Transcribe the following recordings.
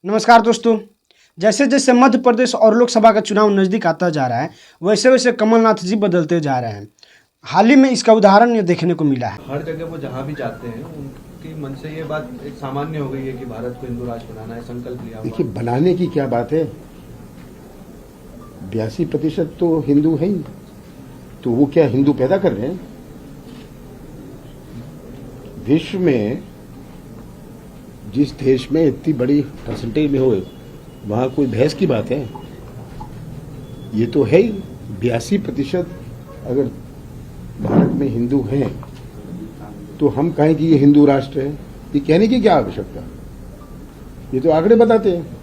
नमस्कार दोस्तों। जैसे जैसे मध्य प्रदेश और लोकसभा का चुनाव नज़दीक आता जा रहा है वैसे वैसे कमलनाथ जी बदलते जा रहे हैं। हाल ही में इसका उदाहरण ये देखने को मिला है। हर जगह वो जहाँ भी जाते हैं उनकी मन से ये बात एक सामान्य हो गई है कि भारत को हिंदू राष्ट्र बनाना है, संकल्प लिया हुआ। देखिए, बनाने की क्या बात है, 82% तो हिंदू है ही, तो वो क्या हिंदू पैदा कर रहे हैं? विश्व में जिस देश में इतनी बड़ी परसेंटेज में हो वहां कोई बहस की बात है? ये तो है ही। 82% अगर भारत में हिंदू हैं तो हम कहें कि ये हिंदू राष्ट्र है, ये कहने की क्या आवश्यकता? ये तो आंकड़े बताते हैं।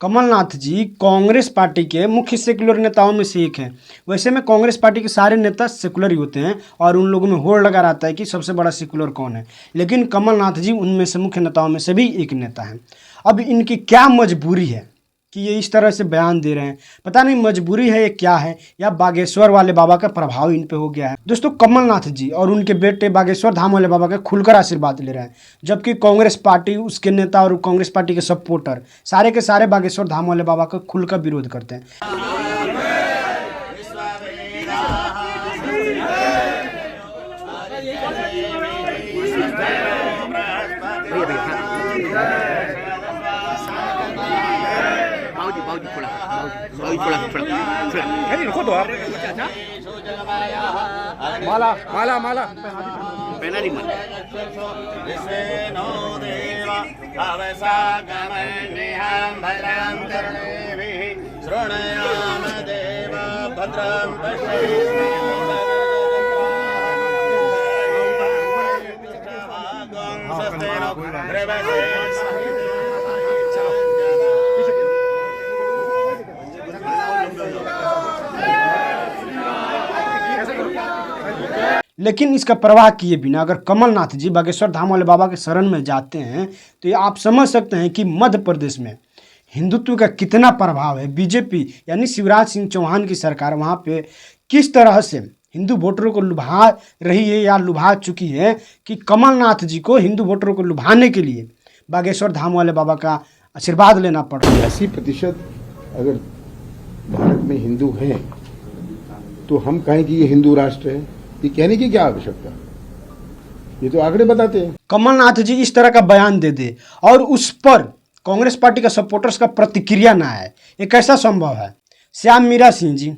कमलनाथ जी कांग्रेस पार्टी के मुख्य सेकुलर नेताओं में से एक हैं। वैसे में कांग्रेस पार्टी के सारे नेता सेकुलर ही होते हैं और उन लोगों में होड़ लगा रहता है कि सबसे बड़ा सेकुलर कौन है, लेकिन कमलनाथ जी उनमें से मुख्य नेताओं में से भी एक नेता हैं। अब इनकी क्या मजबूरी है कि ये इस तरह से बयान दे रहे हैं? पता नहीं मजबूरी है ये क्या है, या बागेश्वर वाले बाबा का प्रभाव इन पे हो गया है। दोस्तों, कमलनाथ जी और उनके बेटे बागेश्वर धाम वाले बाबा का खुलकर आशीर्वाद ले रहे हैं, जबकि कांग्रेस पार्टी, उसके नेता और कांग्रेस पार्टी के सपोर्टर सारे के सारे बागेश्वर धाम वाले बाबा का खुलकर विरोध करते हैं। माला माला माला पहना नहीं माला। लेकिन इसका परवाह किए बिना अगर कमलनाथ जी बागेश्वर धाम वाले बाबा के शरण में जाते हैं तो ये आप समझ सकते हैं कि मध्य प्रदेश में हिंदुत्व का कितना प्रभाव है। बीजेपी यानी शिवराज सिंह चौहान की सरकार वहाँ पे किस तरह से हिंदू वोटरों को लुभा रही है या लुभा चुकी है कि कमलनाथ जी को हिंदू वोटरों को लुभाने के लिए बागेश्वर धाम वाले बाबा का आशीर्वाद लेना पड़ रहा है। 80% अगर भारत में हिंदू हैं तो हम कहें कि ये हिंदू राष्ट्र है, ये कहने की क्या आवश्यकता? ये तो आंकड़े बताते हैं। कमलनाथ जी इस तरह का बयान दे और उस पर कांग्रेस पार्टी का सपोर्टर्स का प्रतिक्रिया ना आए, ये कैसा संभव है? श्याम मीरा सिंह जी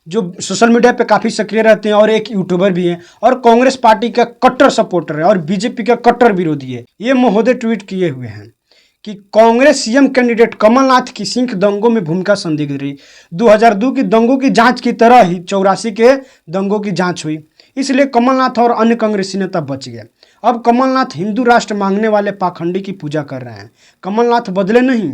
जो सोशल मीडिया पे काफ़ी सक्रिय रहते हैं और एक यूट्यूबर भी हैं और कांग्रेस पार्टी का कट्टर सपोर्टर है और बीजेपी का कट्टर विरोधी है, ये महोदय ट्वीट किए हुए हैं कि कांग्रेस सीएम कैंडिडेट कमलनाथ की सिंख दंगों में भूमिका संदिग्ध रही। 2002 की दंगों की जांच की तरह ही 84 के दंगों की जांच हुई, इसलिए कमलनाथ और अन्य कांग्रेसी नेता बच गए। अब कमलनाथ हिंदू राष्ट्र मांगने वाले पाखंडी की पूजा कर रहे हैं। कमलनाथ बदले नहीं,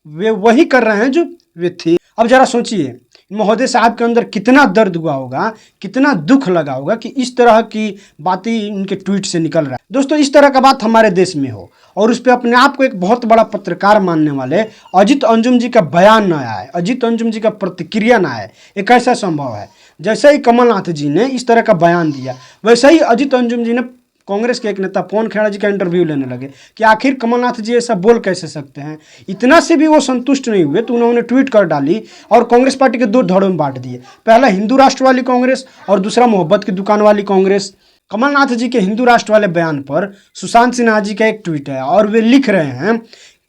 वे वही कर रहे हैं जो वे थे। अब जरा सोचिए महोदय साहब के अंदर कितना दर्द हुआ होगा, कितना दुख लगा होगा कि इस तरह की बातें इनके ट्वीट से निकल रहा है। दोस्तों, इस तरह का बात हमारे देश में हो और उस पर अपने आप को एक बहुत बड़ा पत्रकार मानने वाले अजीत अंजुम जी का बयान न आए, अजीत अंजुम जी का प्रतिक्रिया न आए, ये कैसा संभव है? जैसे ही कमलनाथ जी ने इस तरह का बयान दिया वैसे ही अजीत अंजुम जी ने कांग्रेस के एक नेता पवन खेड़ा जी का इंटरव्यू लेने लगे कि आखिर कमलनाथ जी ऐसा बोल कैसे सकते हैं। इतना से भी वो संतुष्ट नहीं हुए तो उन्होंने ट्वीट कर डाली और कांग्रेस पार्टी के दो धड़ों में बांट दिए। पहला हिंदू राष्ट्र वाली कांग्रेस और दूसरा मोहब्बत की दुकान वाली कांग्रेस। कमलनाथ जी के हिंदू राष्ट्र वाले बयान पर सुशांत सिन्हा जी का एक ट्वीट है और वे लिख रहे हैं,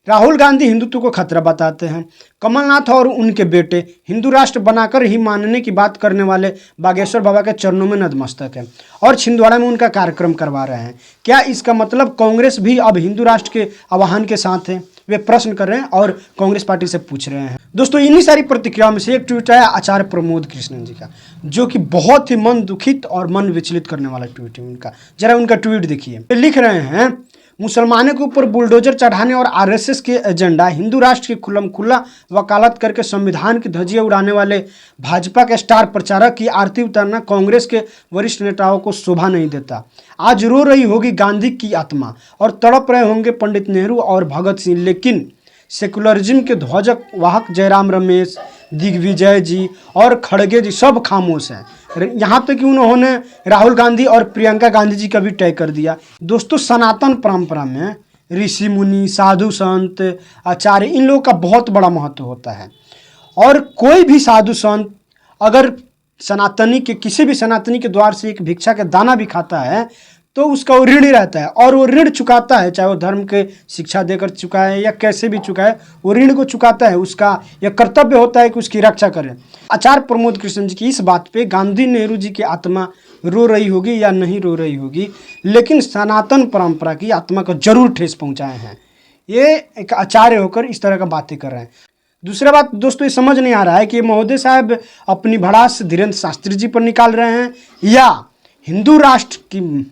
राहुल गांधी हिंदुत्व को खतरा बताते हैं। कमलनाथ और उनके बेटे हिंदू राष्ट्र बनाकर ही मानने की बात करने वाले बागेश्वर बाबा के चरणों में नतमस्तक है और छिंदवाड़ा में उनका कार्यक्रम करवा रहे हैं। क्या इसका मतलब कांग्रेस भी अब हिंदू राष्ट्र के आह्वान के साथ है? वे प्रश्न कर रहे हैं और कांग्रेस पार्टी से पूछ रहे हैं। दोस्तों, इन्हीं सारी प्रतिक्रियाओं में से एक ट्वीट आया आचार्य प्रमोद कृष्णन जी का, जो कि बहुत ही मन दुखित और मन विचलित करने वाला ट्वीट है उनका। जरा उनका ट्वीट देखिए। वे लिख रहे हैं, मुसलमानों के ऊपर बुलडोजर चढ़ाने और आरएसएस के एजेंडा, हिंदू राष्ट्र की खुल्लम-खुल्ला वकालत करके संविधान की धज्जियां उड़ाने वाले भाजपा के स्टार प्रचारक की आरती उतारना कांग्रेस के वरिष्ठ नेताओं को शोभा नहीं देता। आज रो रही होगी गांधी की आत्मा और तड़प रहे होंगे पंडित नेहरू और भगत सिंह, लेकिन सेकुलरिज्म के ध्वजक वाहक जयराम रमेश, दिग्विजय जी और खड़गे जी सब खामोश हैं। यहाँ तक कि उन्होंने राहुल गांधी और प्रियंका गांधी जी का भी तय कर दिया। दोस्तों, सनातन परंपरा में ऋषि मुनि, साधु संत, आचार्य, इन लोगों का बहुत बड़ा महत्व होता है। और कोई भी साधु संत अगर सनातनी के किसी भी सनातनी के द्वार से एक भिक्षा का दाना भी खाता है तो उसका वो ऋणी रहता है और वो ऋण चुकाता है, चाहे वो धर्म के शिक्षा देकर चुकाए या कैसे भी चुकाए, वो ऋण को चुकाता है। उसका यह कर्तव्य होता है कि उसकी रक्षा करें। आचार्य प्रमोद कृष्ण जी की इस बात पे गांधी नेहरू जी की आत्मा रो रही होगी या नहीं रो रही होगी, लेकिन सनातन परंपरा की आत्मा को जरूर ठेस पहुंचाए हैं। ये एक आचार्य होकर इस तरह का बातें कर रहे हैं। दूसरा बात दोस्तों, ये समझ नहीं आ रहा है कि महोदय साहब अपनी भड़ास धीरेन्द्र शास्त्री जी पर निकाल रहे हैं या हिंदू राष्ट्र की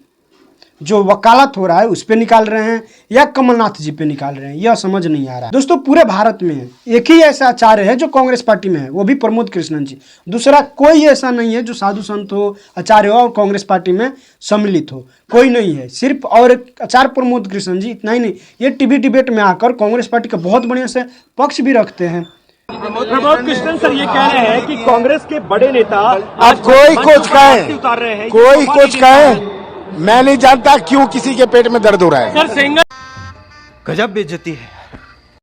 जो वकालत हो रहा है उस पे निकाल रहे हैं या कमलनाथ जी पे निकाल रहे हैं, यह समझ नहीं आ रहा है। दोस्तों, पूरे भारत में एक ही ऐसा आचार्य है जो कांग्रेस पार्टी में है, वो भी प्रमोद कृष्णन जी। दूसरा कोई ऐसा नहीं है जो साधु संत हो, आचार्य हो और कांग्रेस पार्टी में सम्मिलित हो, कोई नहीं है। सिर्फ और आचार्य प्रमोद कृष्णन जी, इतना ही नहीं, ये टीवी डिबेट में आकर कांग्रेस पार्टी का बहुत बढ़िया से पक्ष भी रखते हैं। प्रमोद कृष्णन सर ये कह रहे हैं कि कांग्रेस के बड़े नेता अब कोई कुछ कहे, उतार रहे हैं, कोई कुछ कहे, मैं नहीं जानता क्यों किसी के पेट में दर्द हो रहा है। सर सिंगल गजब बेइज्जती है।